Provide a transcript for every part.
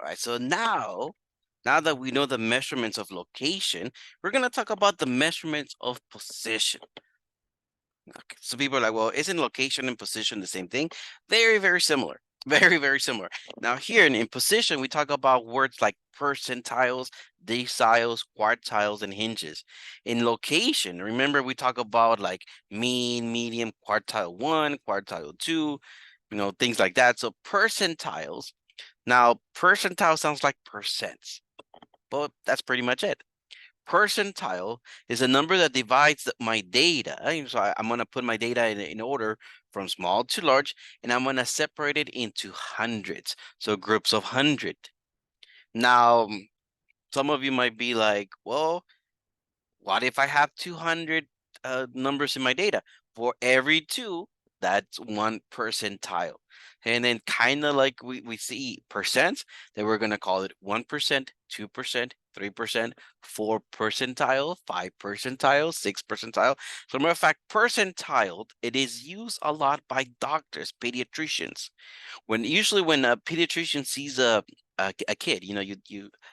All right, so now that we know the measurements of location, we're gonna talk about the measurements of position. Okay, so people are like, well, isn't location and position the same thing? Very, very similar. Very, very similar. Now here in position, we talk about words like percentiles, deciles, quartiles, and hinges. In location, remember we talk about like mean, median, quartile 1, quartile 2, things like that. So percentiles. Now, percentile sounds like percents, but that's pretty much it. Percentile is a number that divides my data. So I'm going to put my data in order from small to large, and I'm going to separate it into hundreds. So groups of 100. Now, some of you might be like, well, what if I have 200 numbers in my data? For every two, that's one percentile. And then kind of like we see percents, then we're going to call it 1%, 2%, 3%, 4 percentile, 5 percentile, 6 percentile. So matter of fact, percentile, it is used a lot by doctors, pediatricians. Usually when a pediatrician sees a kid,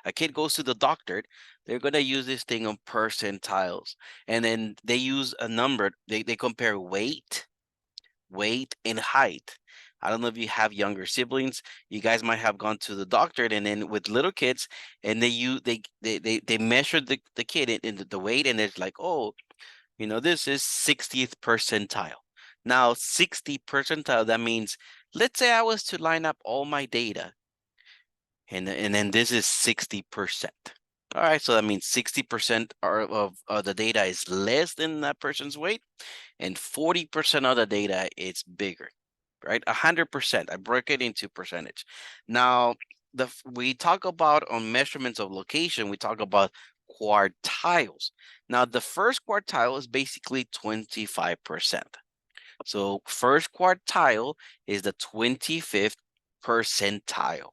a kid goes to the doctor, they're gonna use this thing on percentiles, and then they use a number. They compare weight, and height. I don't know if you have younger siblings. You guys might have gone to the doctor, and then with little kids, and they measure the kid in the weight, and it's like, oh, this is 60th percentile. Now, 60 percentile, that means, let's say I was to line up all my data, and then this is 60%. All right, so that means 60% of the data is less than that person's weight, and 40% of the data is bigger, right? 100%. I broke it into percentage. Now, we talk about on measurements of location, we talk about quartiles. Now, the first quartile is basically 25%. So first quartile is the 25th percentile.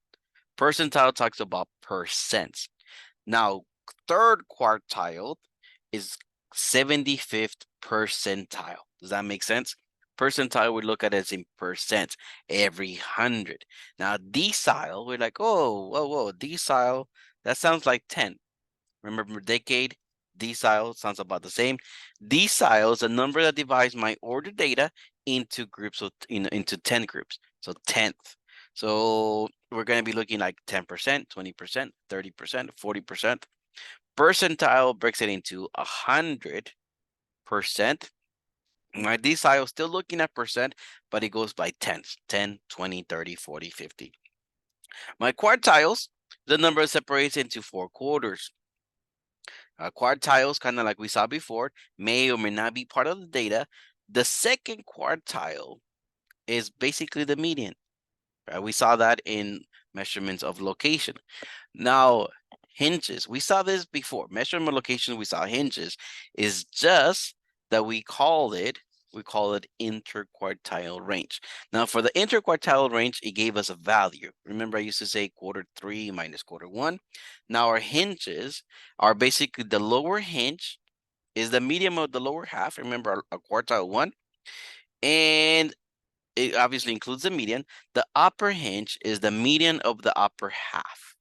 Percentile talks about percents. Now, third quartile is 75th percentile. Does that make sense? Percentile, we look at it as in percent, every 100. Now, decile, we're like, oh, whoa, decile, that sounds like 10. Remember decade, decile, sounds about the same. Decile is a number that divides my ordered data into groups of into 10 groups. So 10th. So we're going to be looking like 10%, 20%, 30%, 40%. Percentile breaks it into 100%. My decile is still looking at percent, but it goes by tenths, 10, 20, 30, 40, 50. My quartiles, the number separates into 4 quarters. Quartiles, kind of like we saw before, may or may not be part of the data. The second quartile is basically the median. Right? We saw that in measurements of location. Now, hinges, we saw this before. Measurement location, we saw hinges, is just that we call it interquartile range. Now, for the interquartile range, it gave us a value. Remember, I used to say quarter 3 minus quarter 1. Now, our hinges are basically the lower hinge is the medium of the lower half. Remember, a quartile 1. And it obviously includes the median. The upper hinge is the median of the upper half.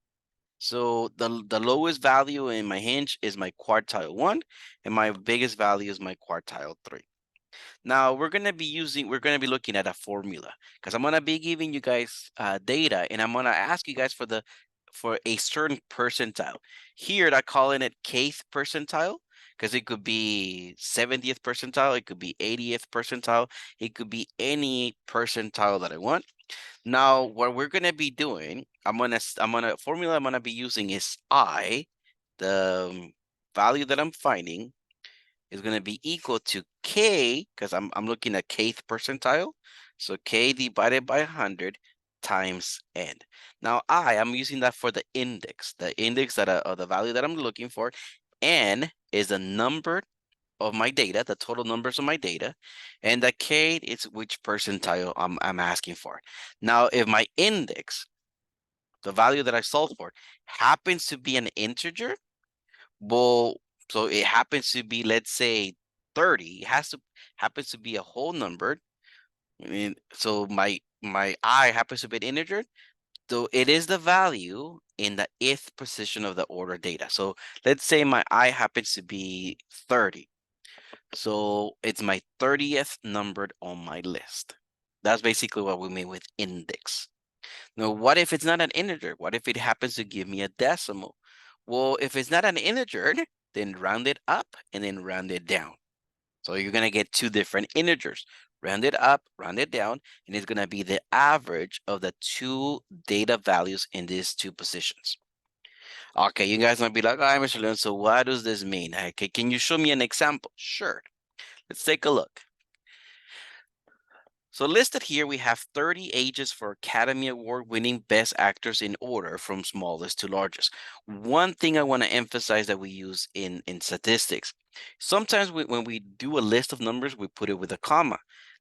So the lowest value in my hinge is my quartile 1, and my biggest value is my quartile 3. Now we're gonna be looking at a formula, because I'm gonna be giving you guys data, and I'm gonna ask you guys for a certain percentile. Here they're calling it kth percentile, because it could be 70th percentile, it could be 80th percentile, it could be any percentile that I want. Now, what we're gonna be doing, formula I'm gonna be using is the value that I'm finding is gonna be equal to K, because I'm looking at kth percentile. So K divided by 100 times N. Now I'm using that for the index that the value that I'm looking for. N is the number of my data, the total numbers of my data, and the K is which percentile I'm asking for. Now, if my index, the value that I solved for, happens to be an integer, well, so it happens to be, let's say, 30. It happens to be a whole number. I mean, so my I happens to be an integer. So it is the value in the ith position of the order data. So let's say my I happens to be 30. So it's my 30th numbered on my list. That's basically what we mean with index. Now, what if it's not an integer? What if it happens to give me a decimal? Well, if it's not an integer, then round it up and then round it down. So you're going to get two different integers. Round it up, round it down, and it's going to be the average of the two data values in these two positions. Okay, you guys might be like, "Hi, Mr. Leon, so what does this mean? Okay, can you show me an example?" Sure. Let's take a look. So listed here, we have 30 ages for Academy Award winning best actors in order from smallest to largest. One thing I want to emphasize that we use in statistics, sometimes when we do a list of numbers, we put it with a comma.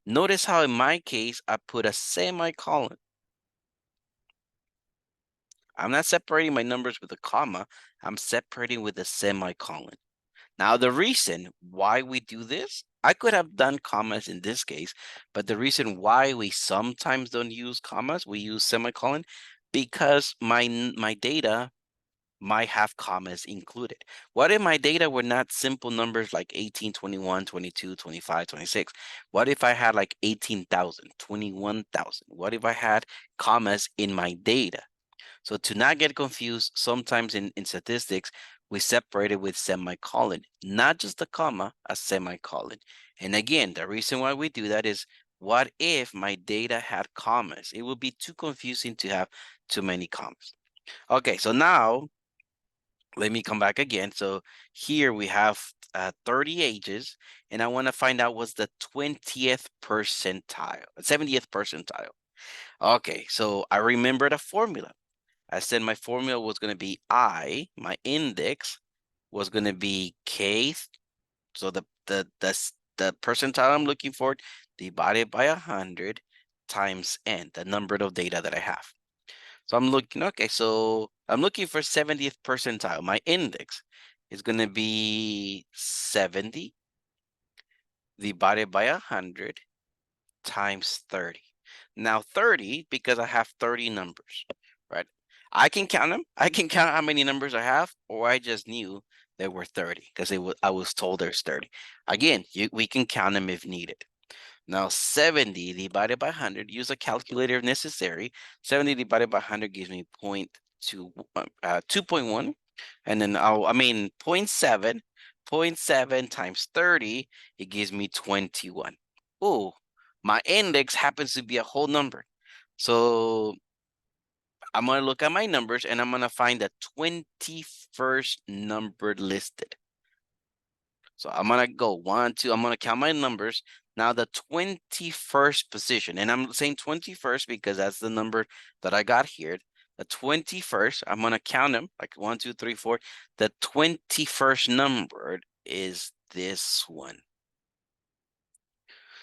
Notice how in my case, I put a semicolon. I'm not separating my numbers with a comma. I'm separating with a semicolon. Now, the reason why we do this, I could have done commas in this case, but the reason why we sometimes don't use commas, we use semicolon, because my data might have commas included. What if my data were not simple numbers like 18, 21, 22, 25, 26? What if I had like 18,000, 21,000? What if I had commas in my data? So to not get confused, sometimes in statistics, we separate it with semicolon, not just a comma, a semicolon. And again, the reason why we do that is, what if my data had commas? It would be too confusing to have too many commas. Okay, so now let me come back again. So here we have 30 ages, and I want to find out what's the 20th percentile, 70th percentile. Okay, so I remember the formula. I said my formula was going to be my index was going to be K. So the percentile I'm looking for divided by 100 times N, the number of data that I have. So I'm looking, okay, so I'm looking for 70th percentile. My index is going to be 70 divided by 100 times 30. Now 30, because I have 30 numbers, right? I can count them. I can count how many numbers I have, or I just knew there were 30 because I was told there's 30. Again, we can count them if needed. Now 70 divided by 100, use a calculator if necessary. 70 divided by 100 gives me 2.1. And then I mean 0.7, 0.7 times 30, it gives me 21. Oh, my index happens to be a whole number. So I'm going to look at my numbers and I'm going to find the 21st number listed. So I'm going to go 1, 2, I'm going to count my numbers. Now the 21st position, and I'm saying 21st because that's the number that I got here. The 21st, I'm going to count them like 1, 2, 3, 4. The 21st number is this one.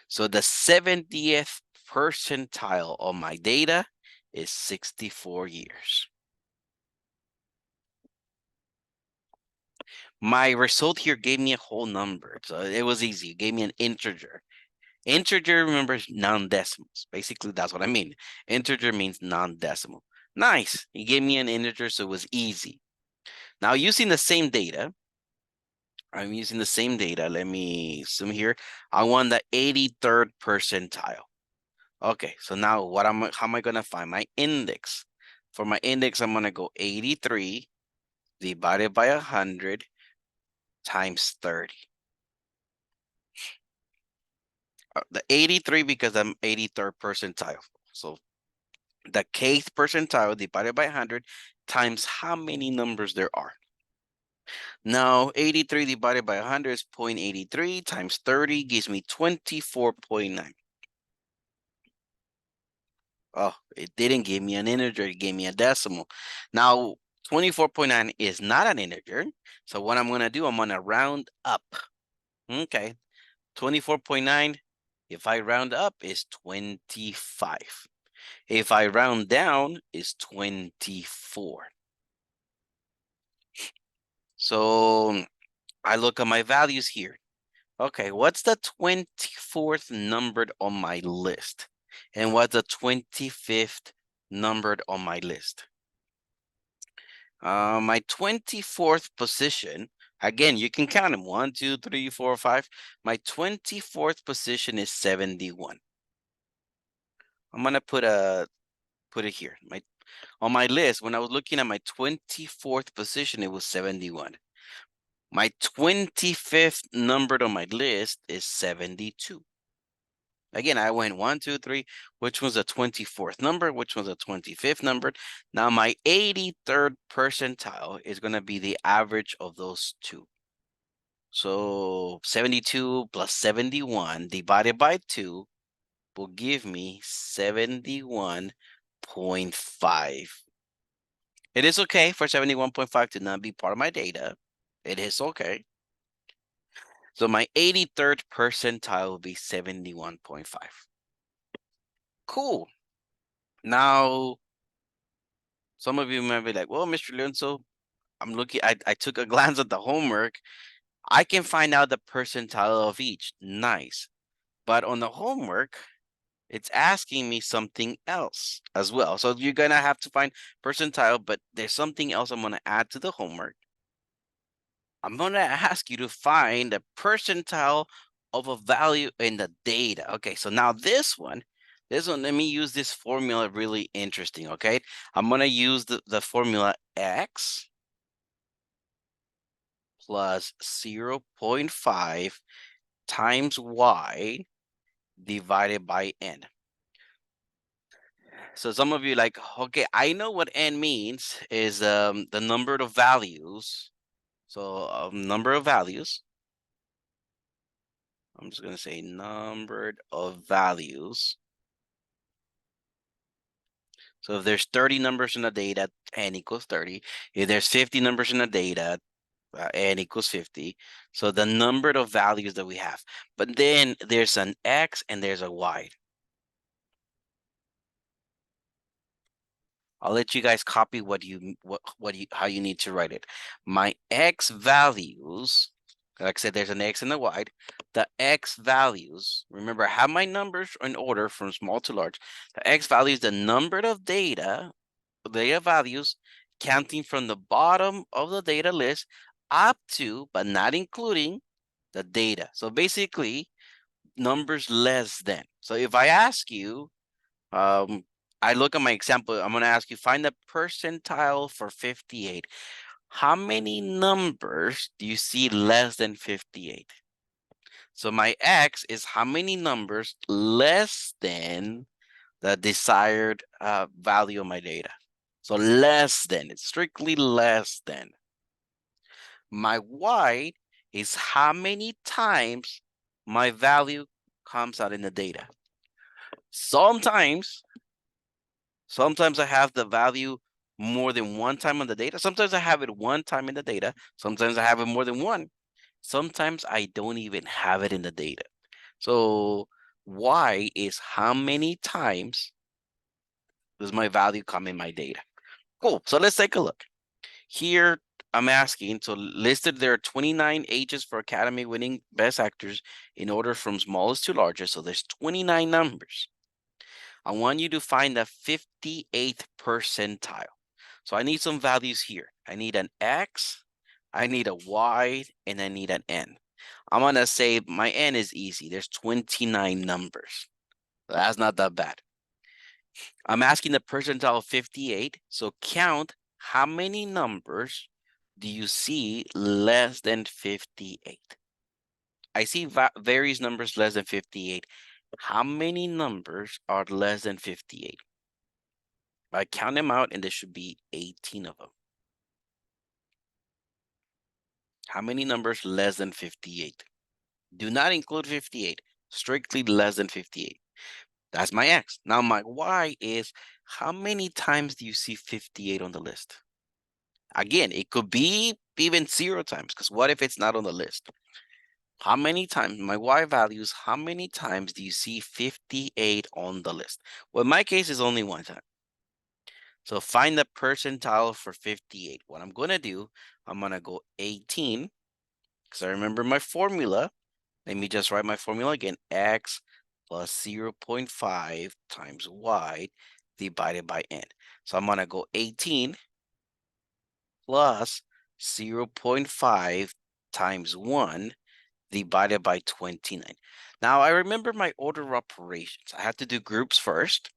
So the 70th percentile of my data is 64 years. My result here gave me a whole number. So it was easy. It gave me an integer. Integer, remember, is non-decimals. Basically, that's what I mean. Integer means non-decimal. Nice. He gave me an integer, so it was easy. Now, using the same data, I'm using the same data. Let me zoom here. I want the 83rd percentile. Okay, so now how am I gonna find my index? For my index, I'm gonna go 83 divided by 100 times 30. The 83 because I'm 83rd percentile. So the kth percentile divided by 100 times how many numbers there are. Now, 83 divided by 100 is 0.83 times 30 gives me 24.9. Oh, it didn't give me an integer, it gave me a decimal. Now, 24.9 is not an integer. So what I'm going to do, I'm going to round up. Okay, 24.9, if I round up, is 25. If I round down, is 24. So I look at my values here. Okay, what's the 24th numbered on my list? And what's the 25th numbered on my list. My 24th position, again, you can count them, 1, 2, 3, 4, 5. My 24th position is 71. I'm gonna put it here. On my list, when I was looking at my 24th position, it was 71. My 25th numbered on my list is 72. Again, I went 1, 2, 3. Which was the 24th number? Which was the 25th number? Now my 83rd percentile is going to be the average of those two. So 72 plus 71 divided by 2 will give me 71.5. It is okay for 71.5 to not be part of my data. It is okay. So my 83rd percentile will be 71.5. Cool. Now, some of you might be like, well, Mr. Leonzo, I'm looking, I took a glance at the homework. I can find out the percentile of each. Nice. But on the homework, it's asking me something else as well. So you're going to have to find percentile, but there's something else I'm going to add to the homework. I'm going to ask you to find the percentile of a value in the data. Okay, so now this one, let me use this formula really interesting, okay? I'm going to use the formula X plus 0.5 times Y divided by N. So some of you like, okay, I know what N means is the number of values. So number of values. I'm just going to say numbered of values. So if there's 30 numbers in the data, N equals 30. If there's 50 numbers in the data, N equals 50. So the number of values that we have. But then there's an X and there's a Y. I'll let you guys copy how you need to write it. My X values, like I said, there's an X and a Y. The X values, remember, I have my numbers in order from small to large. The X value is the number of data values counting from the bottom of the data list up to, but not including, the data. So basically, numbers less than. So if I ask you, I look at my example, I'm going to ask you, find the percentile for 58. How many numbers do you see less than 58? So my X is how many numbers less than the desired value of my data. So less than, it's strictly less than. My Y is how many times my value comes out in the data. Sometimes I have the value more than one time on the data. Sometimes I have it one time in the data. Sometimes I have it more than one. Sometimes I don't even have it in the data. So Y is how many times does my value come in my data? Cool. So let's take a look. Here, I'm asking, so listed there are 29 ages for Academy winning Best Actors in order from smallest to largest. So there's 29 numbers. I want you to find the 58th percentile. So I need some values here. I need an X, I need a Y, and I need an N. I'm going to say my N is easy. There's 29 numbers. That's not that bad. I'm asking the percentile of 58. So count how many numbers do you see less than 58? I see various numbers less than 58. How many numbers are less than 58? I count them out and there should be 18 of them. How many numbers less than 58? Do not include 58, strictly less than 58. That's my X. Now my Y is how many times do you see 58 on the list? Again, it could be even 0 times, because what if it's not on the list? How many times, my Y values, how many times do you see 58 on the list? Well, in my case, it's only one time. So find the percentile for 58. What I'm going to do, I'm going to go 18, because I remember my formula. Let me just write my formula again. X plus 0.5 times Y divided by n. So I'm gonna go 18 plus 0.5 times 1 divided by 29. Now I remember my order of operations. I have to do groups first.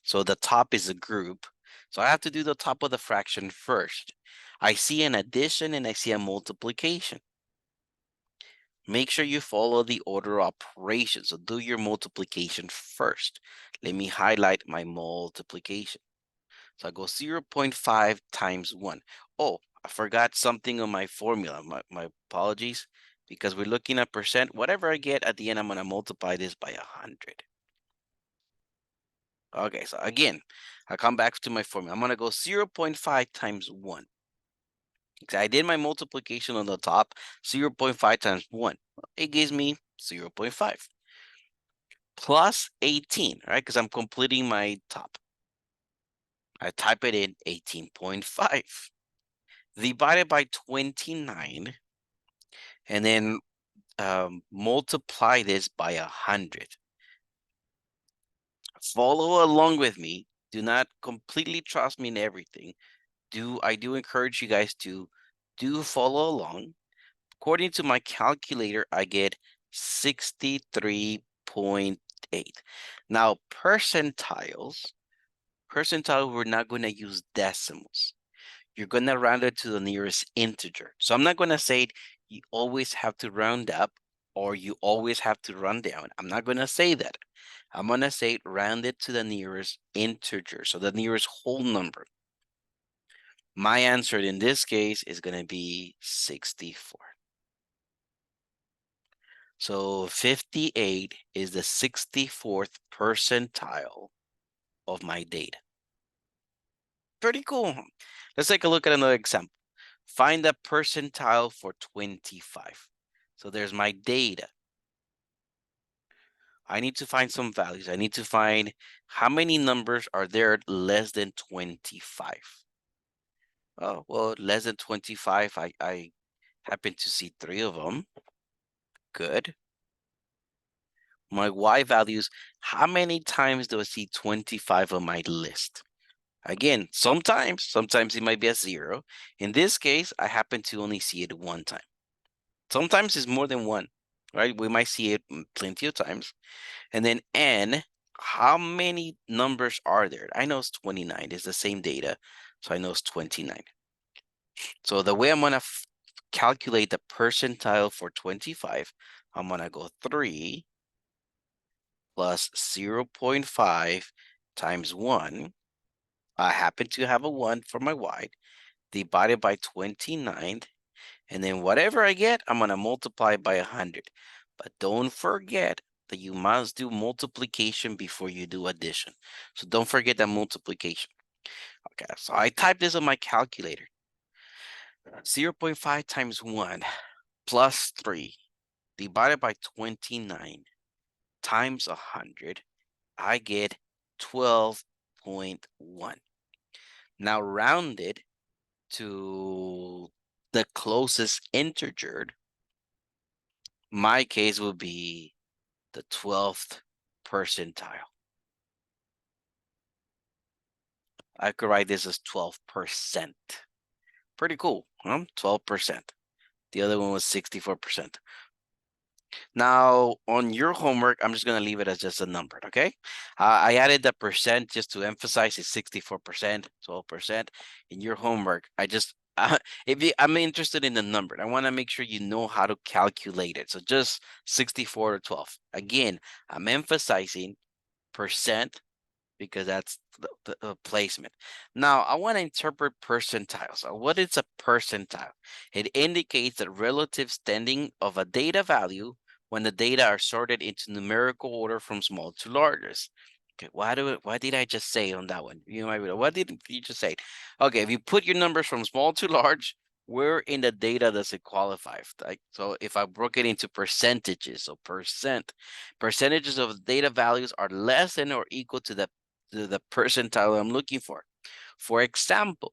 So the top is a group. So I have to do the top of the fraction first. I see an addition and I see a multiplication. Make sure you follow the order of operations. So do your multiplication first. Let me highlight my multiplication. So I go 0.5 times 1. Oh, I forgot something on my formula. My apologies. Because we're looking at percent. Whatever I get at the end, I'm going to multiply this by 100. Okay, so again, I come back to my formula. I'm going to go 0.5 times 1. I did my multiplication on the top, 0.5 times 1. It gives me 0.5 plus 18, right? Because I'm completing my top. I type it in 18.5 divided by 29, and then multiply this by 100. Follow along with me. Do not completely trust me in everything. I do encourage you guys to do follow along. According to my calculator, I get 63.8. Now, percentiles, we're not going to use decimals. You're going to round it to the nearest integer. So I'm not going to say you always have to round up or you always have to round down. I'm not going to say that. I'm going to say round it to the nearest integer, so the nearest whole number. My answer in this case is going to be 64. So 58 is the 64th percentile of my data. Pretty cool. Let's take a look at another example. Find the percentile for 25. So there's my data. I need to find some values. I need to find how many numbers are there less than 25. Oh, well, less than 25, I happen to see 3 of them. Good. My Y values, how many times do I see 25 on my list? Again, sometimes it might be a 0. In this case, I happen to only see it 1 time. Sometimes it's more than 1, right? We might see it plenty of times. And then N, how many numbers are there? I know it's 29. It's the same data, so I know it's 29. So the way I'm going to calculate the percentile for 25, I'm going to go 3 plus 0.5 times 1. I happen to have a 1 for my Y, divided by 29. And then whatever I get, I'm going to multiply by 100. But don't forget that you must do multiplication before you do addition. So don't forget that multiplication. Okay, so I type this on my calculator. 0.5 times 1 plus 3 divided by 29 times 100, I get 12.1. Now round it to the closest integer. My case would be the 12th percentile. I could write this as 12%. Pretty cool, huh? 12%. The other one was 64%. Now, on your homework, I'm just going to leave it as just a number, okay? I added the percent just to emphasize it's 64%, 12%. In your homework, I'm interested in the number. I want to make sure you know how to calculate it. So just 64 to 12. Again, I'm emphasizing percent because that's the placement. Now, I want to interpret percentiles. So what is a percentile? It indicates the relative standing of a data value when the data are sorted into numerical order from small to largest. Okay, why did I just say on that one? You might be like, what did you just say? Okay, if you put your numbers from small to large, where in the data does it qualify? Like, so if I broke it into percentages, so percentages of data values are less than or equal to the percentile I'm looking for. For example,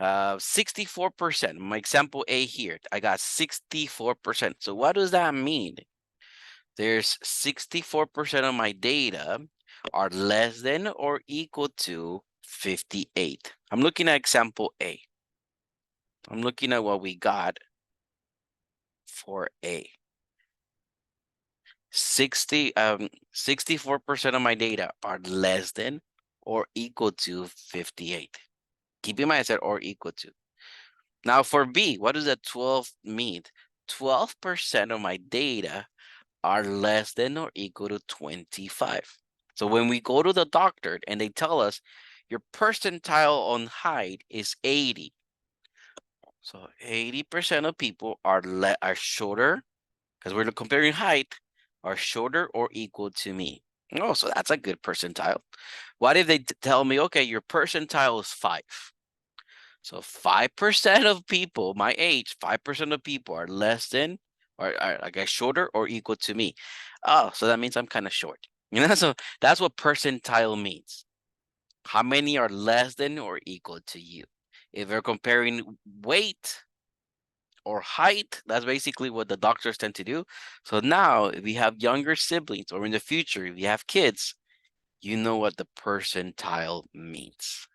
64%, my example A here, I got 64%. So what does that mean? There's 64% of my data are less than or equal to 58. I'm looking at example A. I'm looking at what we got for A. 64% of my data are less than or equal to 58. Keep in mind I said or equal to. Now for B, what does that 12 mean? 12% of my data are less than or equal to 25. So when we go to the doctor and they tell us your percentile on height is 80. So 80% of people are shorter, because we're comparing height, are shorter or equal to me. Oh, so that's a good percentile. What if they tell me, okay, your percentile is 5? So 5% of people my age, 5% of people are less than, or are, I guess, shorter or equal to me. Oh, so that means I'm kind of short. So that's what percentile means. How many are less than or equal to you? If we're comparing weight or height, that's basically what the doctors tend to do. So now if we have younger siblings, or in the future, if you have kids, you know what the percentile means.